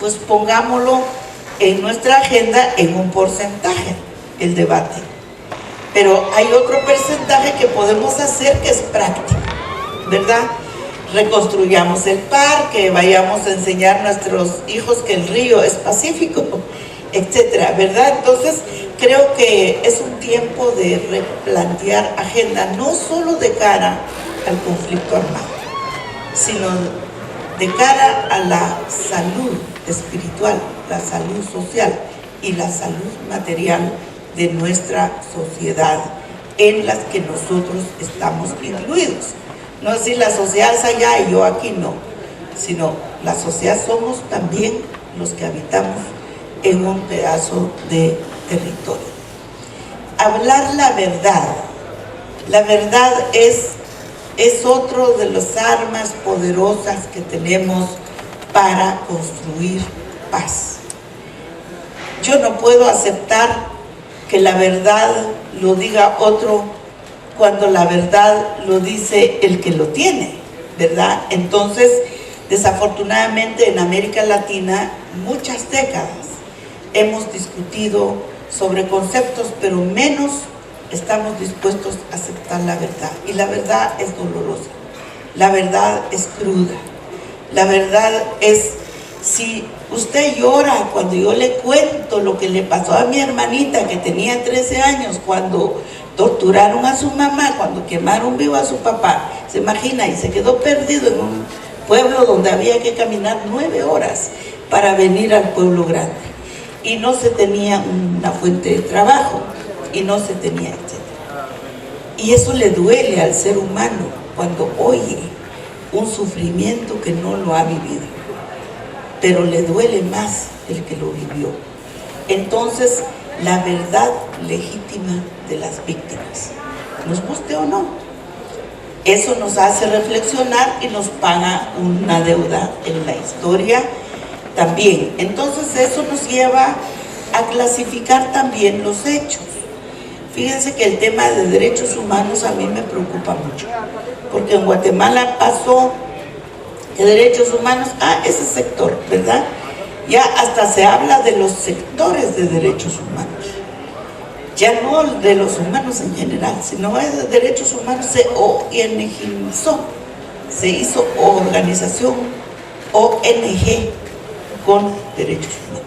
pues pongámoslo en nuestra agenda en un porcentaje, el debate. Pero hay otro porcentaje que podemos hacer que es práctico, ¿verdad? Reconstruyamos el parque, vayamos a enseñar a nuestros hijos que el río es pacífico, etcétera, ¿verdad? Entonces, creo que es un tiempo de replantear agenda, no solo de cara al conflicto armado, sino de cara a la salud espiritual, la salud social y la salud material de nuestra sociedad, en las que nosotros estamos incluidos. No es decir, la sociedad es allá y yo aquí no, sino la sociedad somos también los que habitamos en un pedazo de territorio. Hablar la verdad es otro de las armas poderosas que tenemos para construir paz. Yo no puedo aceptar que la verdad lo diga otro cuando la verdad lo dice el que lo tiene, ¿verdad? Entonces, desafortunadamente en América Latina, muchas décadas hemos discutido sobre conceptos, pero menos estamos dispuestos a aceptar la verdad. Y la verdad es dolorosa, la verdad es cruda, la verdad es, si usted llora cuando yo le cuento lo que le pasó a mi hermanita que tenía 13 años, cuando torturaron a su mamá, cuando quemaron vivo a su papá, se imagina, y se quedó perdido en un pueblo donde había que caminar 9 horas para venir al pueblo grande, y no se tenía una fuente de trabajo, y no se tenía, etc. Y eso le duele al ser humano cuando oye un sufrimiento que no lo ha vivido, pero le duele más el que lo vivió. Entonces, la verdad legítima de las víctimas, nos guste o no, eso nos hace reflexionar y nos paga una deuda en la historia también. Entonces, eso nos lleva a clasificar también los hechos. Fíjense que el tema de derechos humanos a mí me preocupa mucho, porque en Guatemala pasó que derechos humanos, ese sector, ¿verdad? Ya hasta se habla de los sectores de derechos humanos, ya no de los humanos en general, sino de derechos humanos se ONGizó, se hizo organización ONG con derechos humanos.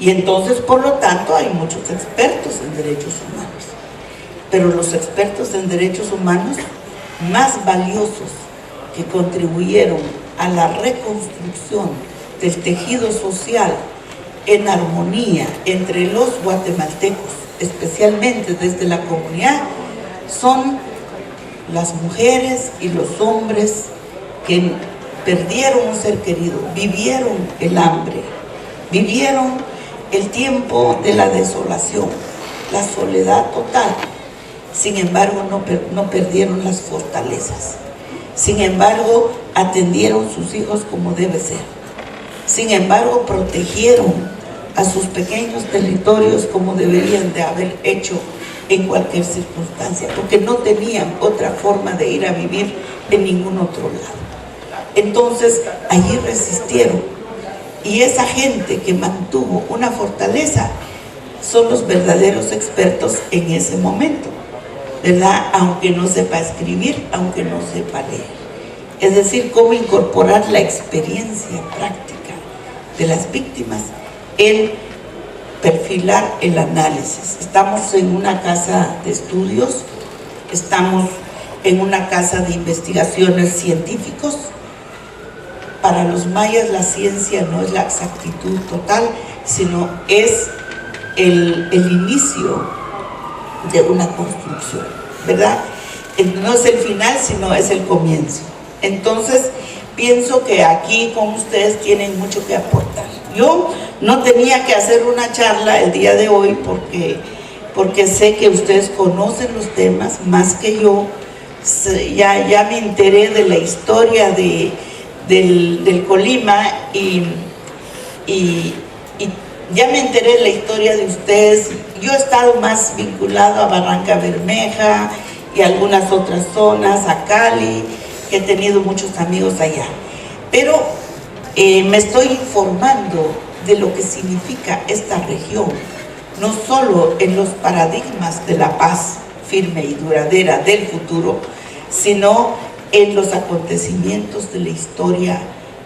Y entonces, por lo tanto, hay muchos expertos en derechos humanos, pero los expertos en derechos humanos más valiosos que contribuyeron a la reconstrucción del tejido social en armonía entre los guatemaltecos, especialmente desde la comunidad, son las mujeres y los hombres que perdieron un ser querido, vivieron el hambre, vivieron el tiempo de la desolación, la soledad total. Sin embargo, no perdieron las fortalezas. Sin embargo, atendieron sus hijos como debe ser. Sin embargo, protegieron a sus pequeños territorios como deberían de haber hecho en cualquier circunstancia, porque no tenían otra forma de ir a vivir en ningún otro lado. Entonces, allí resistieron. Y esa gente que mantuvo una fortaleza son los verdaderos expertos en ese momento, ¿verdad? Aunque no sepa escribir, aunque no sepa leer. Es decir, cómo incorporar la experiencia práctica de las víctimas en perfilar el análisis. Estamos en una casa de estudios, estamos en una casa de investigaciones científicos. Para los mayas la ciencia no es la exactitud total, sino es el inicio de una construcción, ¿verdad? No es el final, sino es el comienzo. Entonces, pienso que aquí con ustedes tienen mucho que aportar. Yo no tenía que hacer una charla el día de hoy porque sé que ustedes conocen los temas más que yo. Ya me enteré de la historia del Colima y ya me enteré de la historia de ustedes. Yo he estado más vinculado a Barranca Bermeja y algunas otras zonas, a Cali, que he tenido muchos amigos allá. Pero me estoy informando de lo que significa esta región, no solo en los paradigmas de la paz firme y duradera del futuro, sino en los acontecimientos de la historia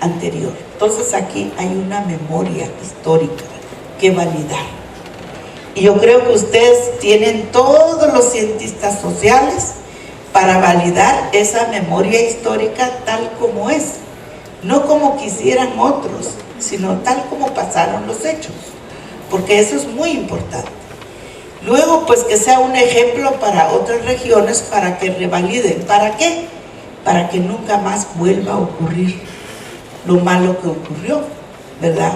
anterior. Entonces aquí hay una memoria histórica que validar. Y yo creo que ustedes tienen todos los cientistas sociales para validar esa memoria histórica tal como es, no como quisieran otros, sino tal como pasaron los hechos, porque eso es muy importante. Luego, pues que sea un ejemplo para otras regiones para que revaliden. ¿Para qué? Para que nunca más vuelva a ocurrir lo malo que ocurrió, ¿verdad?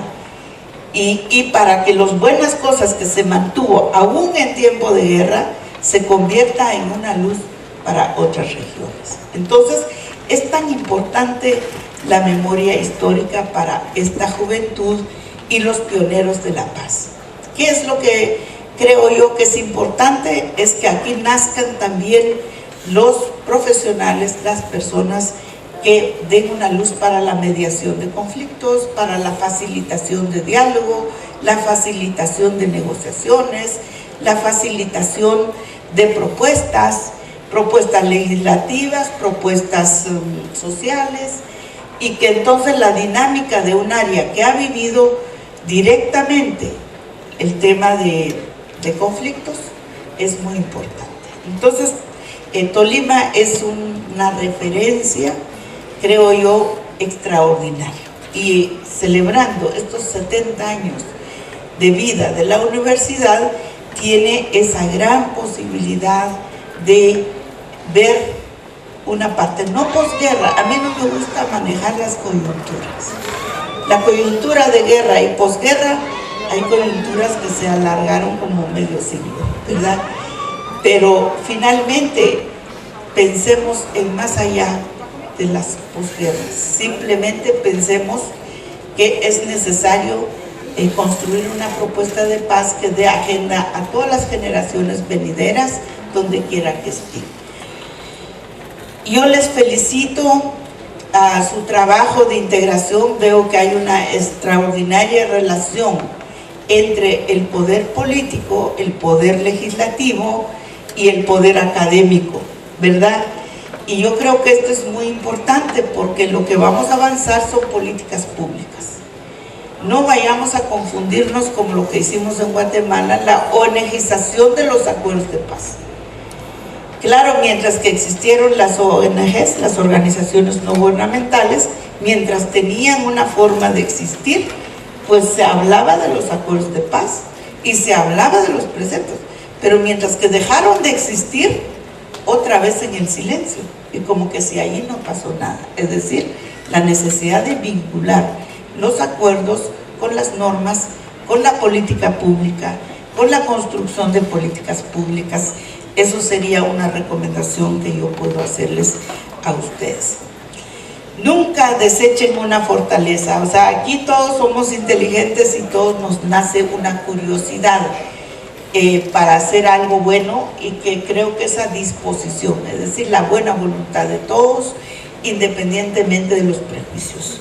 Y para que las buenas cosas que se mantuvo aún en tiempo de guerra se convierta en una luz para otras regiones. Entonces, es tan importante la memoria histórica para esta juventud y los pioneros de la paz. ¿Qué es lo que creo yo que es importante? Es que aquí nazcan también los profesionales, las personas que den una luz para la mediación de conflictos, para la facilitación de diálogo, la facilitación de negociaciones, la facilitación de propuestas legislativas, propuestas sociales, y que entonces la dinámica de un área que ha vivido directamente el tema de conflictos es muy importante. Entonces, Tolima es una referencia, creo yo, extraordinaria. Y celebrando estos 70 años de vida de la universidad, tiene esa gran posibilidad de ver una parte, no posguerra. A mí no me gusta manejar las coyunturas. La coyuntura de guerra y posguerra, hay coyunturas que se alargaron como medio siglo, ¿verdad? Pero finalmente pensemos en más allá de las posguerras. Simplemente pensemos que es necesario construir una propuesta de paz que dé agenda a todas las generaciones venideras, donde quiera que estén. Yo les felicito a su trabajo de integración. Veo que hay una extraordinaria relación entre el poder político, el poder legislativo y el poder académico, ¿verdad? Y yo creo que esto es muy importante porque lo que vamos a avanzar son políticas públicas. No vayamos a confundirnos como lo que hicimos en Guatemala, la ONGización de los acuerdos de paz. Claro, mientras que existieron las ONGs, las organizaciones no gubernamentales, mientras tenían una forma de existir, pues se hablaba de los acuerdos de paz y se hablaba de los preceptos. Pero mientras que dejaron de existir, otra vez en el silencio, y como que si allí no pasó nada. Es decir, la necesidad de vincular los acuerdos con las normas, con la política pública, con la construcción de políticas públicas. Eso sería una recomendación que yo puedo hacerles a ustedes. Nunca desechen una fortaleza. O sea, aquí todos somos inteligentes y todos nos nace una curiosidad para hacer algo bueno, y que creo que esa disposición, es decir, la buena voluntad de todos, independientemente de los prejuicios.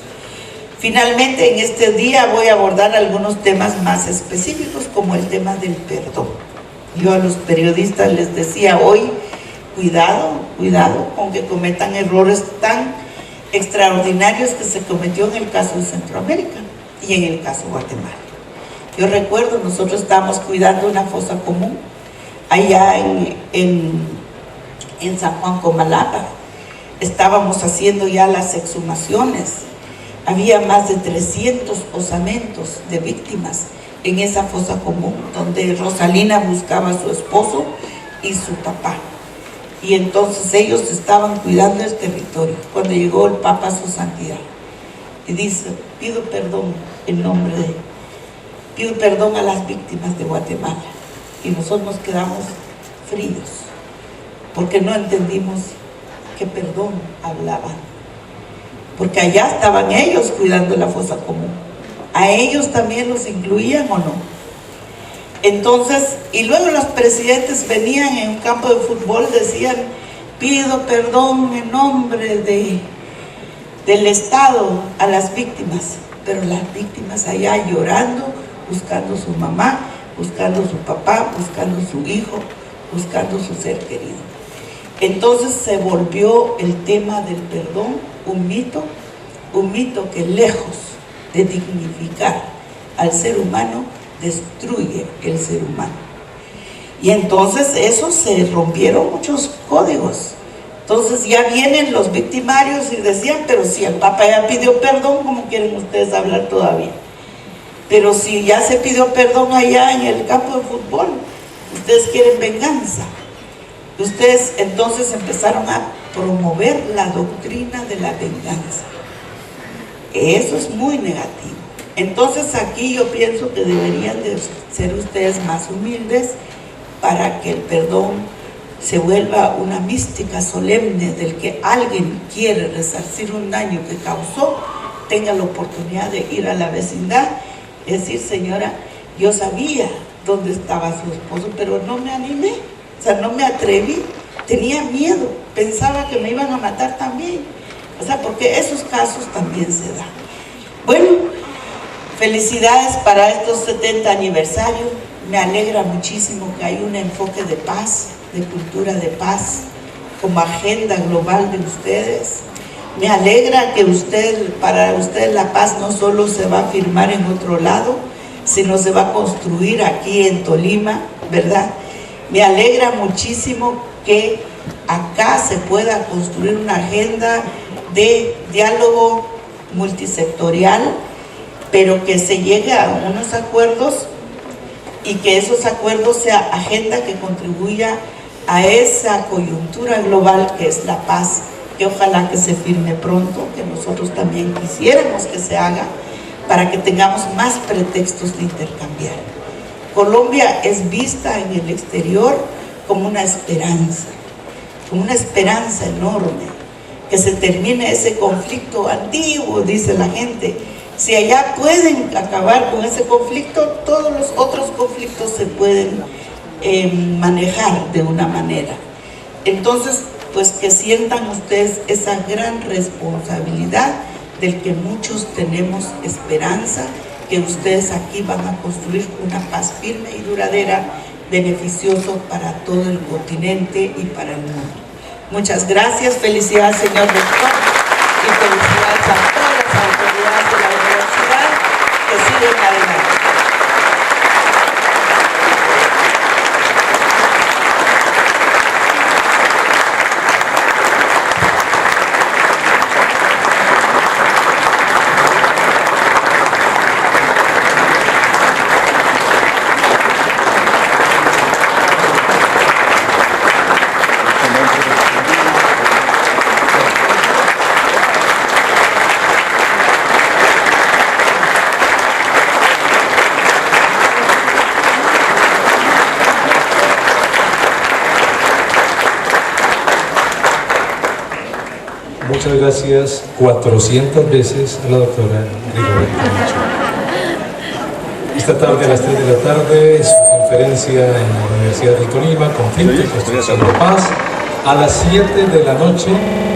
Finalmente, en este día voy a abordar algunos temas más específicos, como el tema del perdón. Yo a los periodistas les decía hoy, cuidado con que cometan errores tan extraordinarios que se cometió en el caso de Centroamérica y en el caso de Guatemala. Yo recuerdo, nosotros estábamos cuidando una fosa común allá en San Juan Comalapa. Estábamos haciendo ya las exhumaciones. Había más de 300 osamentos de víctimas en esa fosa común, donde Rosalina buscaba a su esposo y su papá. Y entonces ellos estaban cuidando el territorio. Cuando llegó el Papa a su santidad, y dice: pido perdón pido perdón a las víctimas de Guatemala. Y nosotros nos quedamos fríos, porque no entendimos qué perdón hablaban. Porque allá estaban ellos cuidando la fosa común. ¿A ellos también los incluían o no? Entonces, y luego los presidentes venían en un campo de fútbol, decían: pido perdón en nombre del Estado a las víctimas. pero las víctimas allá llorando, buscando su mamá, buscando su papá, buscando su hijo, buscando su ser querido. Entonces se volvió el tema del perdón un mito que lejos de dignificar al ser humano, destruye el ser humano. Y entonces eso se rompieron muchos códigos. Entonces ya vienen los victimarios y decían, pero si el Papa ya pidió perdón, ¿cómo quieren ustedes hablar todavía? Pero si ya se pidió perdón allá en el campo de fútbol, ustedes quieren venganza. Ustedes entonces empezaron a promover la doctrina de la venganza. Eso es muy negativo. Entonces aquí yo pienso que deberían de ser ustedes más humildes para que el perdón se vuelva una mística solemne del que alguien quiere resarcir un daño que causó, tenga la oportunidad de ir a la vecindad y decir, señora, yo sabía dónde estaba su esposo, pero no me animé, o sea, no me atreví, tenía miedo, pensaba que me iban a matar también, o sea, porque esos casos también se dan. Bueno, felicidades para estos 70 aniversarios. Me alegra muchísimo que hay un enfoque de paz, de cultura de paz, como agenda global de ustedes. Me alegra que para usted la paz no solo se va a firmar en otro lado, sino se va a construir aquí en Tolima, ¿verdad? Me alegra muchísimo que acá se pueda construir una agenda de diálogo multisectorial, pero que se llegue a unos acuerdos y que esos acuerdos sea agenda que contribuya a esa coyuntura global que es la paz, que ojalá que se firme pronto, que nosotros también quisiéramos que se haga, para que tengamos más pretextos de intercambiar. Colombia es vista en el exterior como una esperanza enorme, que se termine ese conflicto antiguo, dice la gente. Si allá pueden acabar con ese conflicto, todos los otros conflictos se pueden manejar de una manera. Entonces, pues que sientan ustedes esa gran responsabilidad del que muchos tenemos esperanza, que ustedes aquí van a construir una paz firme y duradera, beneficioso para todo el continente y para el mundo. Muchas gracias, felicidades señor rector y felicidades a todas las autoridades de la universidad que siguen adelante. Muchas gracias 400 veces a la doctora Rigoberta Menchú. Esta tarde a las 3 de la tarde, su conferencia en la Universidad de Tolima, Conflicto y Construcción de Paz. A las 7 de la noche.